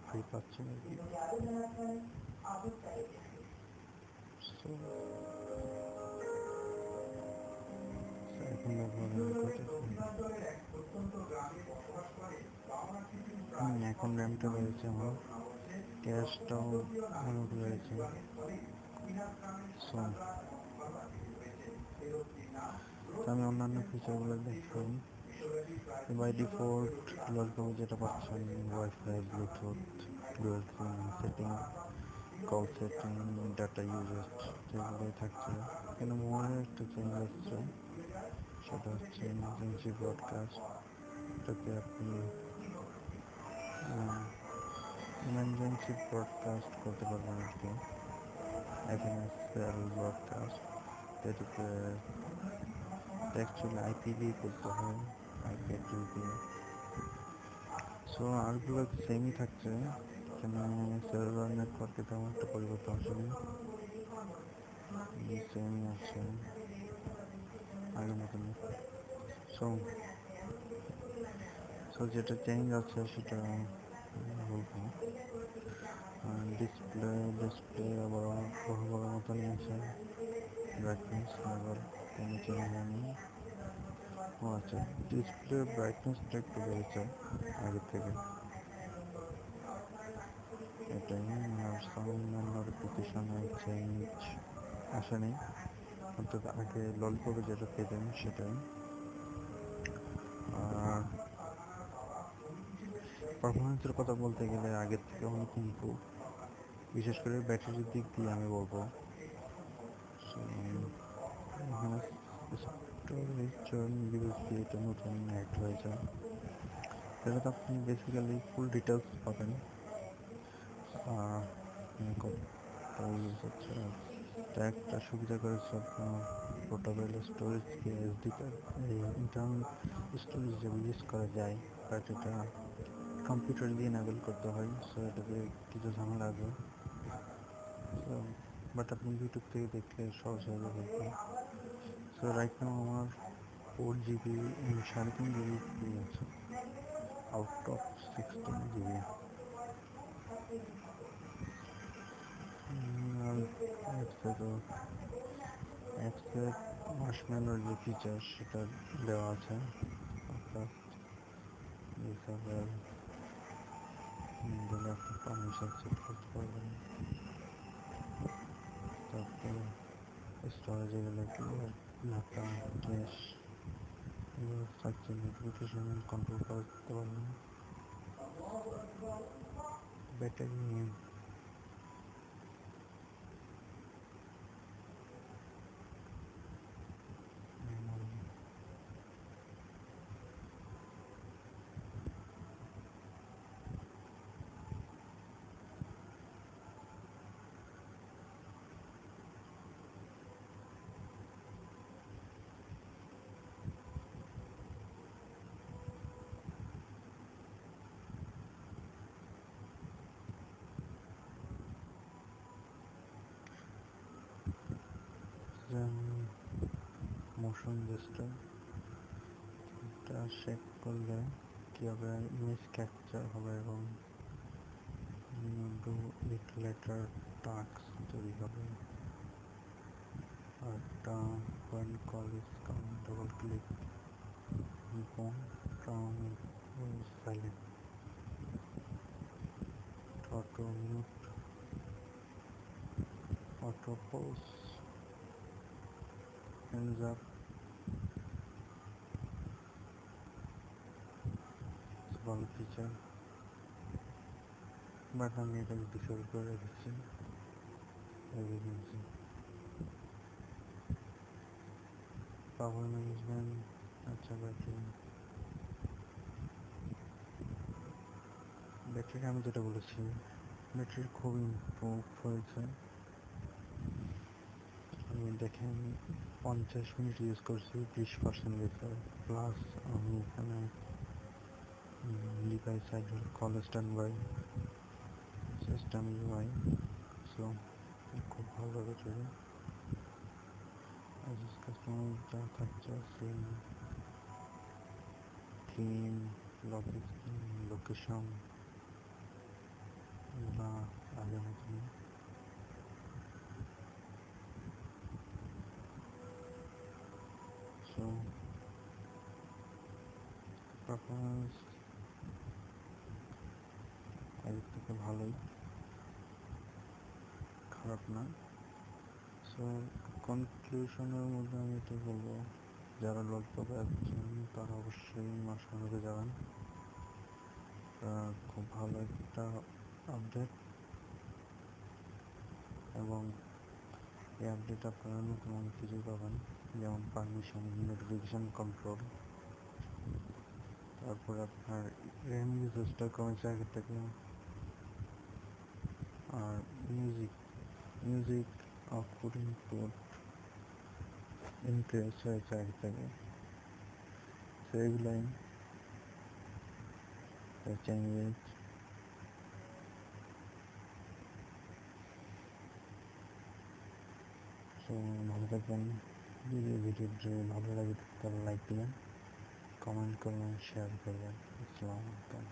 Free পাচ্ছি নাকি। So এখন এখন র্যামটা রয়েছে আমার, ক্যাশটাও অনেক রয়েছে। সো আমি অন্যান্য ফিচারগুলো দেখলাম। বাই ডিফল্ট ললকো যেটা পাচ্ছেন wifi, Bluetooth, dual sim setting, call setting, data usage যেগুলোই থাকছে। কিন্তু মোবাইলে একটা চেঞ্জ আসছে, সেটা হচ্ছে ইমার্জেন্সি ব্রডকাস্ট। এটাতে আপনি ইমার্জেন্সি ব্রডকাস্ট করতে পারবেন আর কি, এফএমএসএল ব্রডকাস্ট। এটাতে অ্যাকচুয়ালি আইপি দিয়ে করতে হয়, আইপি অ্যাড্রেস দিয়ে। সো আরগুলো সেমই থাকছে, এখানে সার্ভার নেটওয়ার্কে তেমন একটা পরিবর্তন আসেনি, সেমই আছে আগের মতনই। সো সো যেটা চেঞ্জ আছে সেটা বলবো। ডিসপ্লে আবার বড় বড় মতনই আছে, ব্রাইটনেস লেভেল কোনো চেঞ্জ হয়নি। ও আচ্ছা, ডিসপ্লে ব্রাইটনেসটা একটু বেড়েছে আগের থেকে, এটাই। আর সাউন্ড নোটিফিকেশনে চেঞ্জ আসেনি, অর্থাৎ আগে ললিপপে যেটা পেতেন সেটাই। আর পারফরমেন্সের কথা বলতে গেলে আগের থেকে অনেক ইমপ্রুভ, বিশেষ করে ব্যাটারির দিক দিয়ে আমি বলবো। এখানে স্টোরেজ ইউএসবি এটা নতুন অ্যাড হয়েছে, এটাতে আপনি বেসিক্যালি ফুল ডিটেলস পাবেন। ইউজ হচ্ছে একটা সুবিধা করেছে আপনার পোর্টেবল স্টোরেজকে এসডি কার্ড, ইন্টারনাল স্টোরেজ যে ইউজ করা যায়, বাট এটা কম্পিউটার দিয়ে এনেবল করতে হয়। সো এটাতে কিছু ঝামেলা আছে। সো বাট আপনি ইউটিউব থেকে দেখলে সহজ হয়ে যাবে। সো রাইট নাও আমার 4 GB 3.5 GB ফ্রি আছে আউট অফ 16 GB। আর অ্যাপসের মার্শম্যালোর যে ফিচার সেটা দেওয়া আছে, অর্থাৎ হিসাবে দিলে আপনি পারমিশন সেট করতে পারবেন। তারপর স্টোরেজে গেলে data, cash, searching notification control করতে পারবেন। ব্যাটারি মোশন জেস্টার, এটা শেক করলে কীভাবে ইমেজ ক্যাপচার হবে এবং লেটার টাস্ক তৈরি হবে। আর when call is coming, double click phone, turn silent, auto mute, auto pause, hands up, ভালো ফিচার, বাট আমি এটাকে ডিসেবল করে রেখেছি। পাওয়ার ম্যানেজমেন্ট, আচ্ছা ব্যাটারি আমি যেটা বলেছি, ব্যাটারি খুব ইমপ্রুভ হয়েছে। আমি দেখেন 50 মিনিট ইউজ করছি, 20% বেটার। প্লাস আমি এখানে ডিভাইস সাইডের call stand by system UI, so খুব ভালো ব্যাটারি। কাস্টমার যা থাকছে সেম থিম, লোকেশন এগুলো আগের মতন। সো পারফরমেন্স আগের থেকে ভালোই, খারাপ না। সো কনক্লুশনের মধ্যে আমি এটা বলবো, যারা ললিপপ আছেন তারা অবশ্যই মার্শমেলোতে যাবেন। খুব ভালো একটা আপডেট, এবং এই আপডেট আপনারা নতুন অনেক কিছু পাবেন, যেমন পারমিশন, নোটিফিকেশন কন্ট্রোল, তারপরে আপনার র্যাম ইউজেসটা কমেছে আগের থেকে, আর মিউজিক আউটপুট ইনপুট ইনক্রিজ হয়েছে আগের থেকে। সেগুলাই চেঞ্জেস। সো ভালো থাকবেন। যদি ভিডিওটি ভালো লাগে তাহলে লাইক দিবেন, কমেন্ট করবেন, শেয়ার করবেন। আসসালামু আলাইকুম।